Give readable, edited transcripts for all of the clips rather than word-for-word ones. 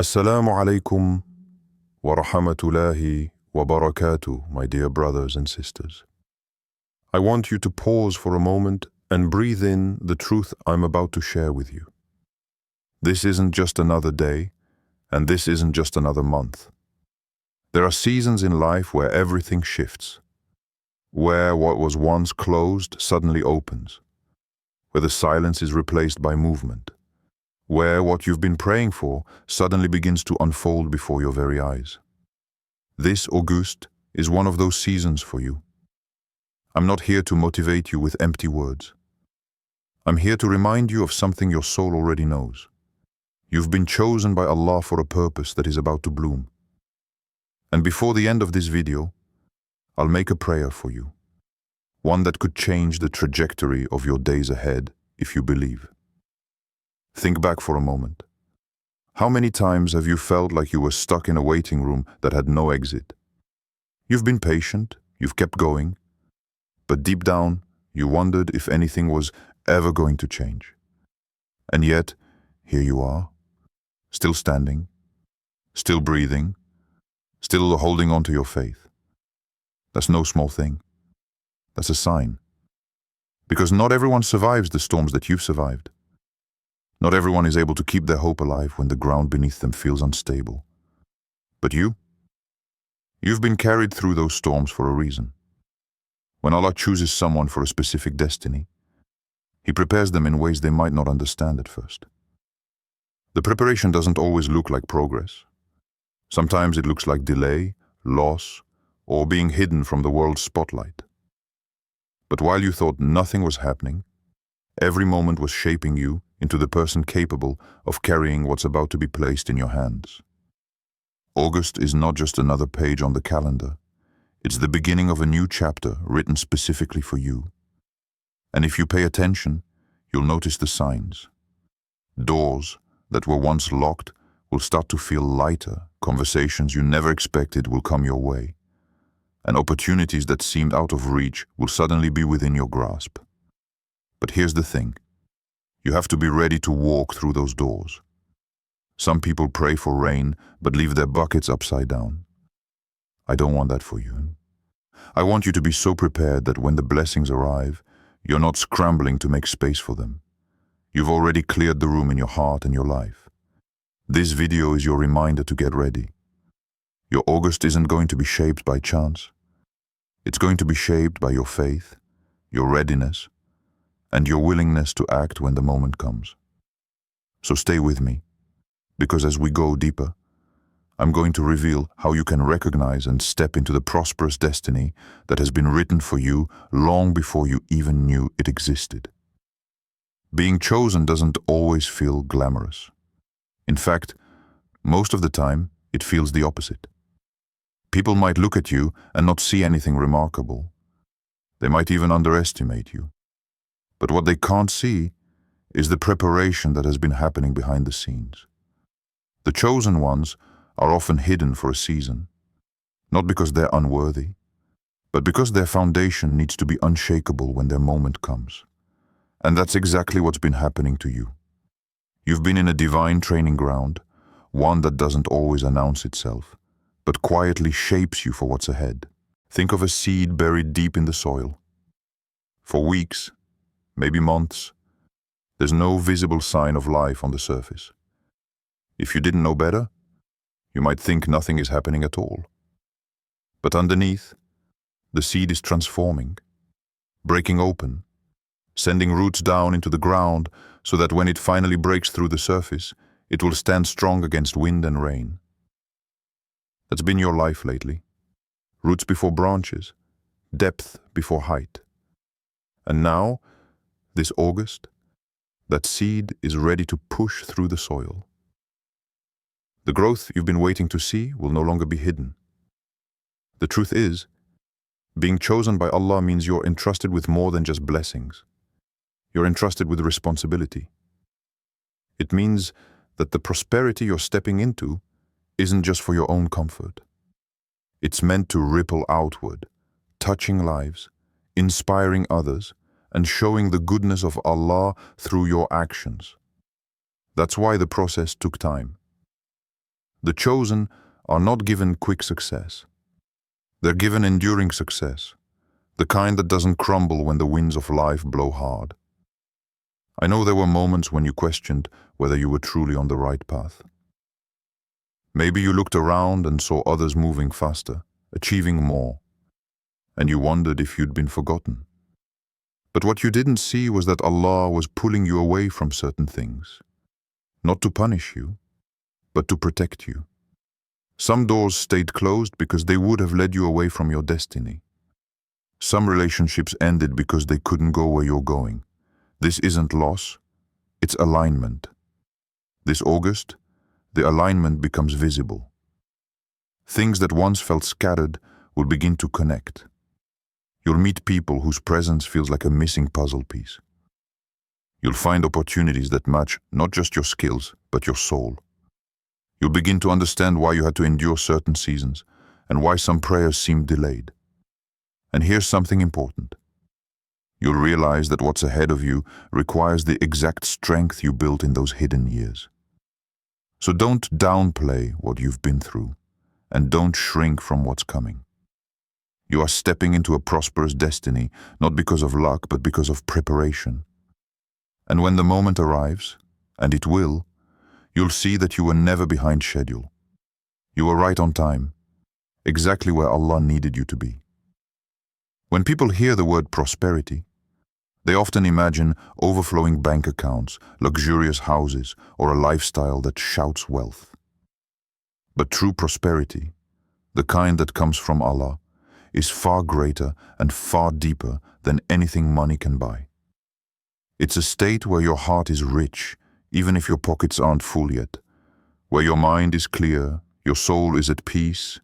Assalamu alaikum wa rahmatullahi wa barakatuh, my dear brothers and sisters. I want you to pause for a moment and breathe in the truth I'm about to share with you. This isn't just another day, and this isn't just another month. There are seasons in life where everything shifts, where what was once closed suddenly opens, where the silence is replaced by movement, where what you've been praying for suddenly begins to unfold before your very eyes. This August is one of those seasons for you. I'm not here to motivate you with empty words. I'm here to remind you of something your soul already knows. You've been chosen by Allah for a purpose that is about to bloom. And before the end of this video, I'll make a prayer for you, one that could change the trajectory of your days ahead if you believe. Think back for a moment. How many times have you felt like you were stuck in a waiting room that had no exit? You've been patient, you've kept going, but deep down, you wondered if anything was ever going to change. And yet, here you are, still standing, still breathing, still holding on to your faith. That's no small thing. That's a sign. Because not everyone survives the storms that you've survived. Not everyone is able to keep their hope alive when the ground beneath them feels unstable. But you've been carried through those storms for a reason. When Allah chooses someone for a specific destiny, He prepares them in ways they might not understand at first. The preparation doesn't always look like progress. Sometimes it looks like delay, loss, or being hidden from the world's spotlight. But while you thought nothing was happening, every moment was shaping you into the person capable of carrying what's about to be placed in your hands. August is not just another page on the calendar. It's the beginning of a new chapter written specifically for you. And if you pay attention, you'll notice the signs. Doors that were once locked will start to feel lighter. Conversations you never expected will come your way. And opportunities that seemed out of reach will suddenly be within your grasp. But here's the thing. You have to be ready to walk through those doors. Some people pray for rain, but leave their buckets upside down. I don't want that for you. I want you to be so prepared that when the blessings arrive, you're not scrambling to make space for them. You've already cleared the room in your heart and your life. This video is your reminder to get ready. Your August isn't going to be shaped by chance. It's going to be shaped by your faith, your readiness, and your willingness to act when the moment comes. So stay with me, because as we go deeper, I'm going to reveal how you can recognize and step into the prosperous destiny that has been written for you long before you even knew it existed. Being chosen doesn't always feel glamorous. In fact, most of the time, it feels the opposite. People might look at you and not see anything remarkable. They might even underestimate you. But what they can't see is the preparation that has been happening behind the scenes. The chosen ones are often hidden for a season, not because they're unworthy, but because their foundation needs to be unshakable when their moment comes. And that's exactly what's been happening to you. You've been in a divine training ground, one that doesn't always announce itself, but quietly shapes you for what's ahead. Think of a seed buried deep in the soil. For weeks, maybe months, there's no visible sign of life on the surface. If you didn't know better, you might think nothing is happening at all. But underneath, the seed is transforming, breaking open, sending roots down into the ground so that when it finally breaks through the surface, it will stand strong against wind and rain. That's been your life lately. Roots before branches, depth before height. And now, this August, that seed is ready to push through the soil. The growth you've been waiting to see will no longer be hidden. The truth is, being chosen by Allah means you're entrusted with more than just blessings. You're entrusted with responsibility. It means that the prosperity you're stepping into isn't just for your own comfort. It's meant to ripple outward, touching lives, inspiring others, and showing the goodness of Allah through your actions. That's why the process took time. The chosen are not given quick success. They're given enduring success, the kind that doesn't crumble when the winds of life blow hard. I know there were moments when you questioned whether you were truly on the right path. Maybe you looked around and saw others moving faster, achieving more, and you wondered if you'd been forgotten. But what you didn't see was that Allah was pulling you away from certain things, not to punish you, but to protect you. Some doors stayed closed because they would have led you away from your destiny. Some relationships ended because they couldn't go where you're going. This isn't loss, it's alignment. This August, the alignment becomes visible. Things that once felt scattered will begin to connect. You'll meet people whose presence feels like a missing puzzle piece. You'll find opportunities that match not just your skills, but your soul. You'll begin to understand why you had to endure certain seasons and why some prayers seemed delayed. And here's something important. You'll realize that what's ahead of you requires the exact strength you built in those hidden years. So don't downplay what you've been through, and don't shrink from what's coming. You are stepping into a prosperous destiny, not because of luck, but because of preparation. And when the moment arrives, and it will, you'll see that you were never behind schedule. You were right on time, exactly where Allah needed you to be. When people hear the word prosperity, they often imagine overflowing bank accounts, luxurious houses, or a lifestyle that shouts wealth. But true prosperity, the kind that comes from Allah, is far greater and far deeper than anything money can buy. It's a state where your heart is rich, even if your pockets aren't full yet, where your mind is clear, your soul is at peace,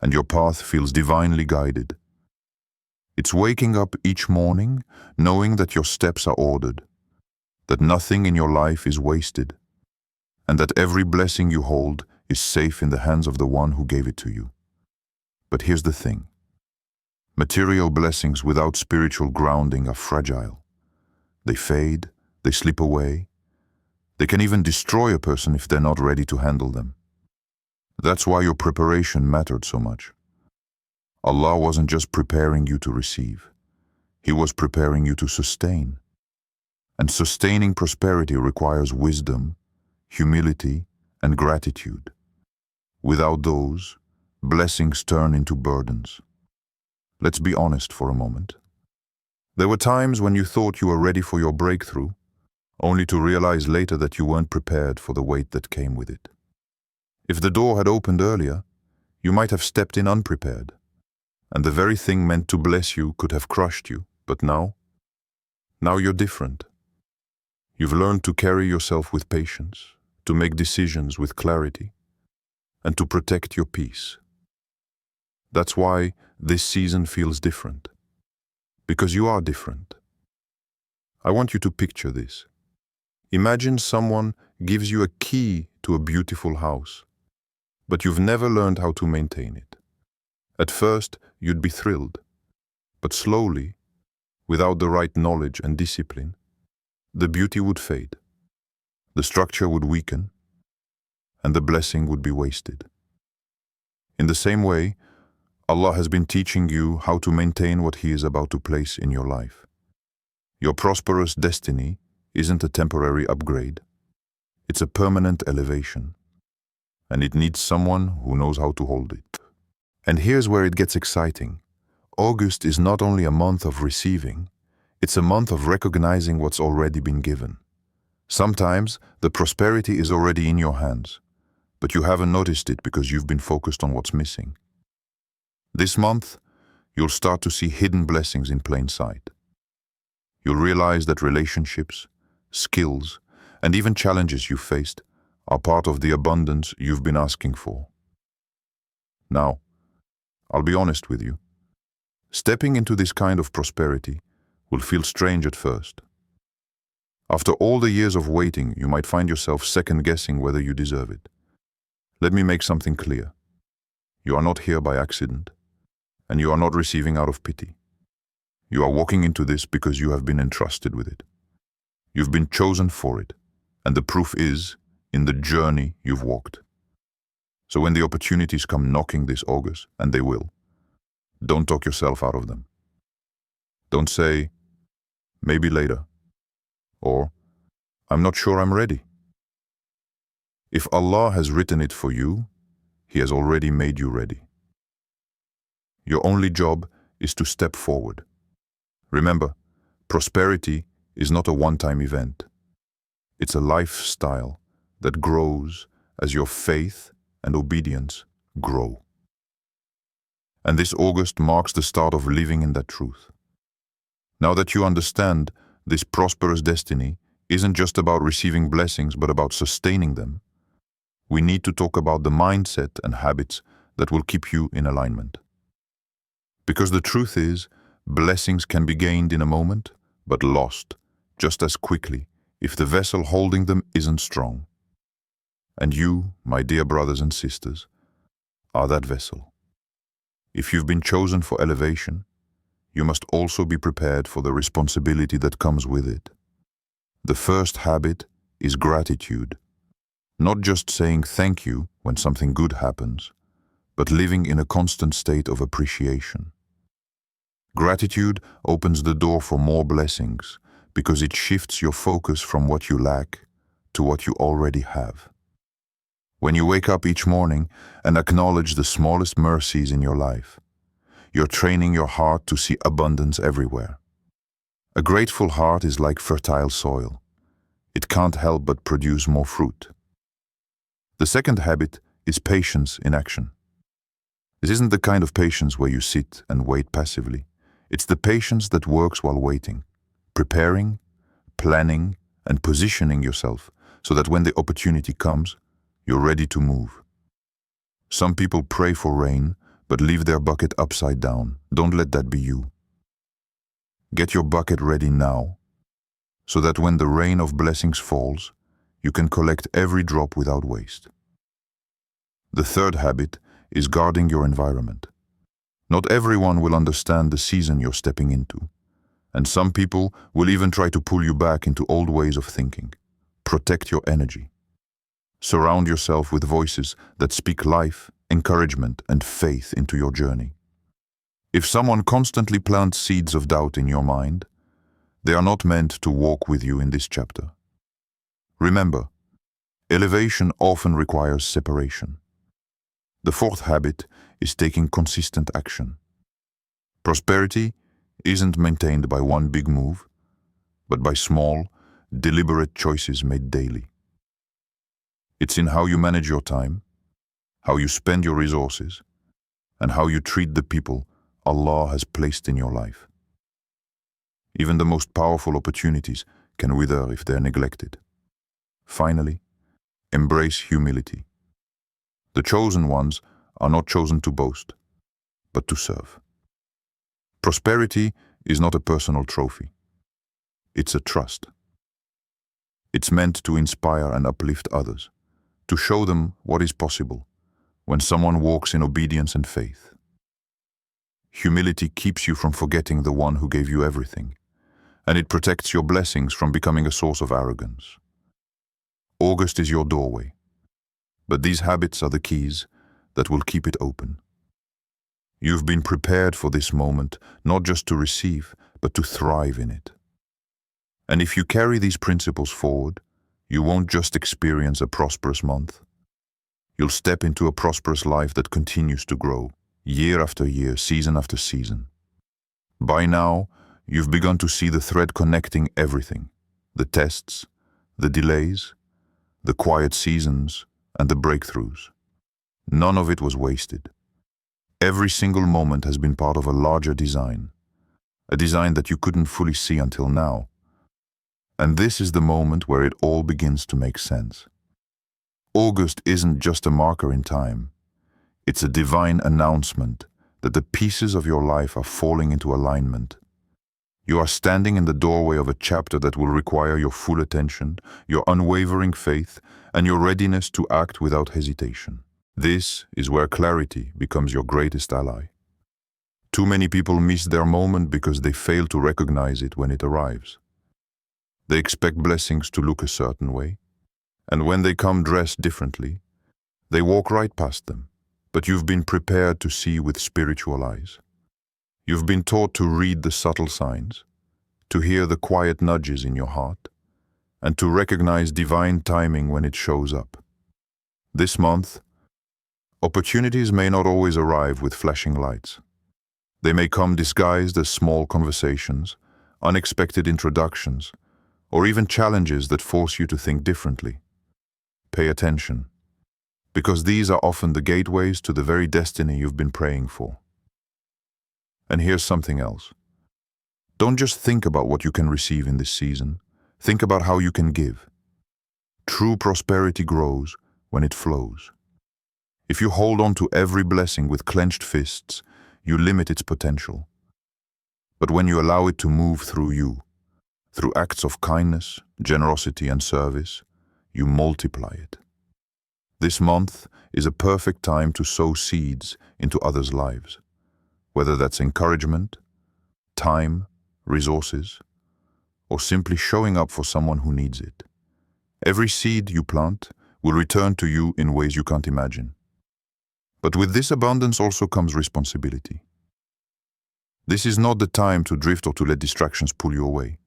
and your path feels divinely guided. It's waking up each morning knowing that your steps are ordered, that nothing in your life is wasted, and that every blessing you hold is safe in the hands of the one who gave it to you. But here's the thing. Material blessings without spiritual grounding are fragile. They fade, they slip away. They can even destroy a person if they're not ready to handle them. That's why your preparation mattered so much. Allah wasn't just preparing you to receive. He was preparing you to sustain. And sustaining prosperity requires wisdom, humility, and gratitude. Without those, blessings turn into burdens. Let's be honest for a moment. There were times when you thought you were ready for your breakthrough, only to realize later that you weren't prepared for the weight that came with it. If the door had opened earlier, you might have stepped in unprepared, and the very thing meant to bless you could have crushed you. But now you're different. You've learned to carry yourself with patience, to make decisions with clarity, and to protect your peace. That's why this season feels different. Because you are different. I want you to picture this. Imagine someone gives you a key to a beautiful house, but you've never learned how to maintain it. At first, you'd be thrilled, but slowly, without the right knowledge and discipline, the beauty would fade, the structure would weaken, and the blessing would be wasted. In the same way, Allah has been teaching you how to maintain what He is about to place in your life. Your prosperous destiny isn't a temporary upgrade. It's a permanent elevation, and it needs someone who knows how to hold it. And here's where it gets exciting. August is not only a month of receiving, it's a month of recognizing what's already been given. Sometimes the prosperity is already in your hands, but you haven't noticed it because you've been focused on what's missing. This month, you'll start to see hidden blessings in plain sight. You'll realize that relationships, skills, and even challenges you faced are part of the abundance you've been asking for. Now, I'll be honest with you. Stepping into this kind of prosperity will feel strange at first. After all the years of waiting, you might find yourself second-guessing whether you deserve it. Let me make something clear. You are not here by accident, and you are not receiving out of pity. You are walking into this because you have been entrusted with it. You've been chosen for it, and the proof is in the journey you've walked. So when the opportunities come knocking this August, and they will, don't talk yourself out of them. Don't say, maybe later, or I'm not sure I'm ready. If Allah has written it for you, He has already made you ready. Your only job is to step forward. Remember, prosperity is not a one-time event. It's a lifestyle that grows as your faith and obedience grow. And this August marks the start of living in that truth. Now that you understand this prosperous destiny isn't just about receiving blessings, but about sustaining them, we need to talk about the mindset and habits that will keep you in alignment. Because the truth is, blessings can be gained in a moment, but lost just as quickly if the vessel holding them isn't strong. And you, my dear brothers and sisters, are that vessel. If you've been chosen for elevation, you must also be prepared for the responsibility that comes with it. The first habit is gratitude. Not just saying thank you when something good happens, but living in a constant state of appreciation. Gratitude opens the door for more blessings because it shifts your focus from what you lack to what you already have. When you wake up each morning and acknowledge the smallest mercies in your life, you're training your heart to see abundance everywhere. A grateful heart is like fertile soil. It can't help but produce more fruit. The second habit is patience in action. This isn't the kind of patience where you sit and wait passively. It's the patience that works while waiting, preparing, planning, and positioning yourself so that when the opportunity comes, you're ready to move. Some people pray for rain, but leave their bucket upside down. Don't let that be you. Get your bucket ready now, so that when the rain of blessings falls, you can collect every drop without waste. The third habit is guarding your environment. Not everyone will understand the season you're stepping into, and some people will even try to pull you back into old ways of thinking. Protect your energy. Surround yourself with voices that speak life, encouragement, and faith into your journey. If someone constantly plants seeds of doubt in your mind, they are not meant to walk with you in this chapter. Remember, elevation often requires separation. The fourth habit is taking consistent action. Prosperity isn't maintained by one big move, but by small, deliberate choices made daily. It's in how you manage your time, how you spend your resources, and how you treat the people Allah has placed in your life. Even the most powerful opportunities can wither if they're neglected. Finally, embrace humility. The chosen ones are not chosen to boast, but to serve. Prosperity is not a personal trophy. It's a trust. It's meant to inspire and uplift others, to show them what is possible when someone walks in obedience and faith. Humility keeps you from forgetting the one who gave you everything, and it protects your blessings from becoming a source of arrogance. August is your doorway, but these habits are the keys that will keep it open. You've been prepared for this moment, not just to receive, but to thrive in it. And if you carry these principles forward, you won't just experience a prosperous month. You'll step into a prosperous life that continues to grow, year after year, season after season. By now, you've begun to see the thread connecting everything: the tests, the delays, the quiet seasons, and the breakthroughs. None of it was wasted. Every single moment has been part of a larger design, a design that you couldn't fully see until now. And this is the moment where it all begins to make sense. August isn't just a marker in time. It's a divine announcement that the pieces of your life are falling into alignment. You are standing in the doorway of a chapter that will require your full attention, your unwavering faith, and your readiness to act without hesitation. This is where clarity becomes your greatest ally. Too many people miss their moment because they fail to recognize it when it arrives. They expect blessings to look a certain way, and when they come dressed differently, They walk right past them, but you've been prepared to see with spiritual eyes. You've been taught to read the subtle signs, to hear the quiet nudges in your heart, and to recognize divine timing when it shows up. This month, opportunities may not always arrive with flashing lights. They may come disguised as small conversations, unexpected introductions, or even challenges that force you to think differently. Pay attention, because these are often the gateways to the very destiny you've been praying for. And here's something else. Don't just think about what you can receive in this season. Think about how you can give. True prosperity grows when it flows. If you hold on to every blessing with clenched fists, you limit its potential. But when you allow it to move through you, through acts of kindness, generosity, and service, you multiply it. This month is a perfect time to sow seeds into others' lives, whether that's encouragement, time, resources, or simply showing up for someone who needs it. Every seed you plant will return to you in ways you can't imagine. But with this abundance also comes responsibility. This is not the time to drift or to let distractions pull you away.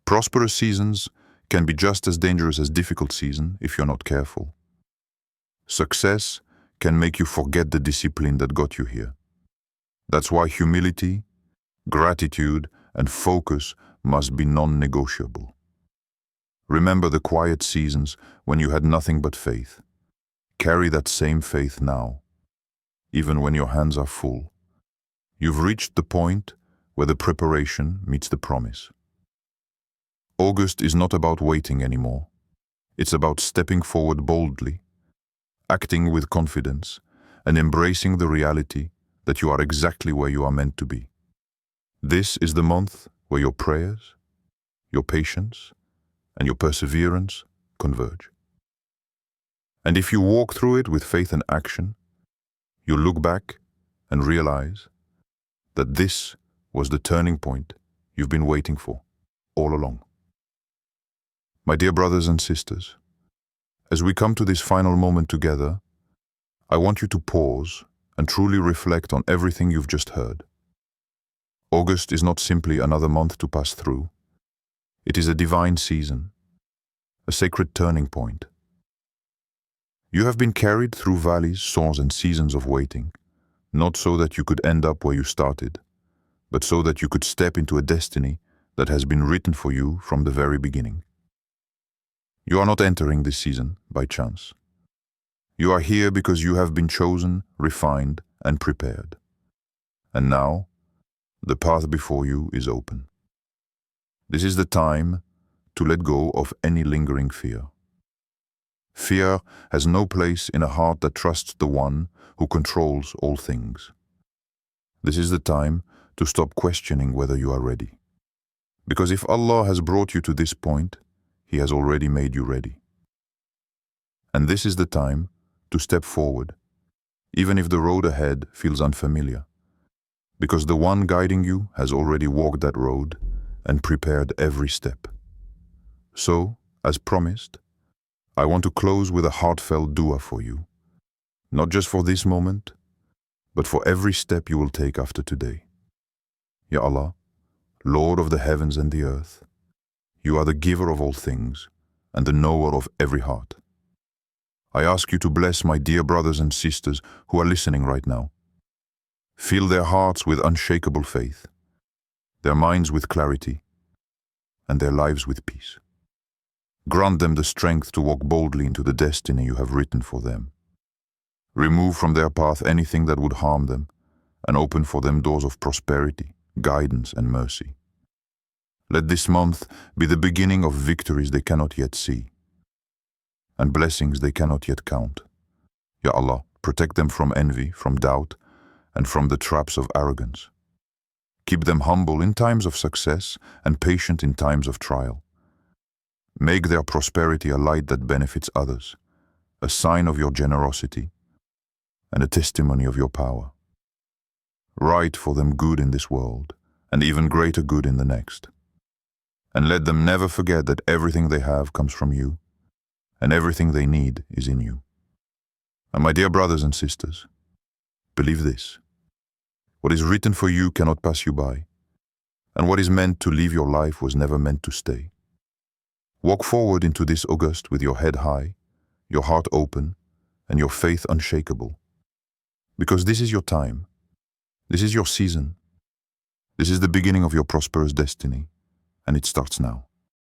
Prosperous seasons can be just as dangerous as difficult seasons if you're not careful. Success can make you forget the discipline that got you here. That's why humility, gratitude, and focus must be non-negotiable. Remember the quiet seasons when you had nothing but faith. Carry that same faith now, even when your hands are full. You've reached the point where the preparation meets the promise. August is not about waiting anymore. It's about stepping forward boldly, acting with confidence, and embracing the reality that you are exactly where you are meant to be. This is the month where your prayers, your patience, and your perseverance converge. And if you walk through it with faith and action, you'll look back and realize that this was the turning point you've been waiting for all along. My dear brothers and sisters, as we come to this final moment together, I want you to pause and truly reflect on everything you've just heard. August is not simply another month to pass through. It is a divine season, a sacred turning point. You have been carried through valleys, storms, and seasons of waiting, not so that you could end up where you started, but so that you could step into a destiny that has been written for you from the very beginning. You are not entering this season by chance. You are here because you have been chosen, refined, and prepared. And now, the path before you is open. This is the time to let go of any lingering fear. Fear has no place in a heart that trusts the one who controls all things. This is the time to stop questioning whether you are ready. Because if Allah has brought you to this point, He has already made you ready. And this is the time to step forward, even if the road ahead feels unfamiliar, because the one guiding you has already walked that road and prepared every step. So, as promised, I want to close with a heartfelt dua for you, not just for this moment, but for every step you will take after today. Ya Allah, Lord of the heavens and the earth, you are the giver of all things and the knower of every heart. I ask you to bless my dear brothers and sisters who are listening right now. Fill their hearts with unshakable faith, their minds with clarity, and their lives with peace. Grant them the strength to walk boldly into the destiny you have written for them. Remove from their path anything that would harm them, and open for them doors of prosperity, guidance, and mercy. Let this month be the beginning of victories they cannot yet see, and blessings they cannot yet count. Ya Allah, protect them from envy, from doubt, and from the traps of arrogance. Keep them humble in times of success and patient in times of trial. Make their prosperity a light that benefits others, a sign of your generosity, and a testimony of your power. Write for them good in this world, and even greater good in the next. And let them never forget that everything they have comes from you, and everything they need is in you. And my dear brothers and sisters, believe this. What is written for you cannot pass you by, and what is meant to leave your life was never meant to stay. Walk forward into this August with your head high, your heart open, and your faith unshakable. Because this is your time. This is your season. This is the beginning of your prosperous destiny, and it starts now.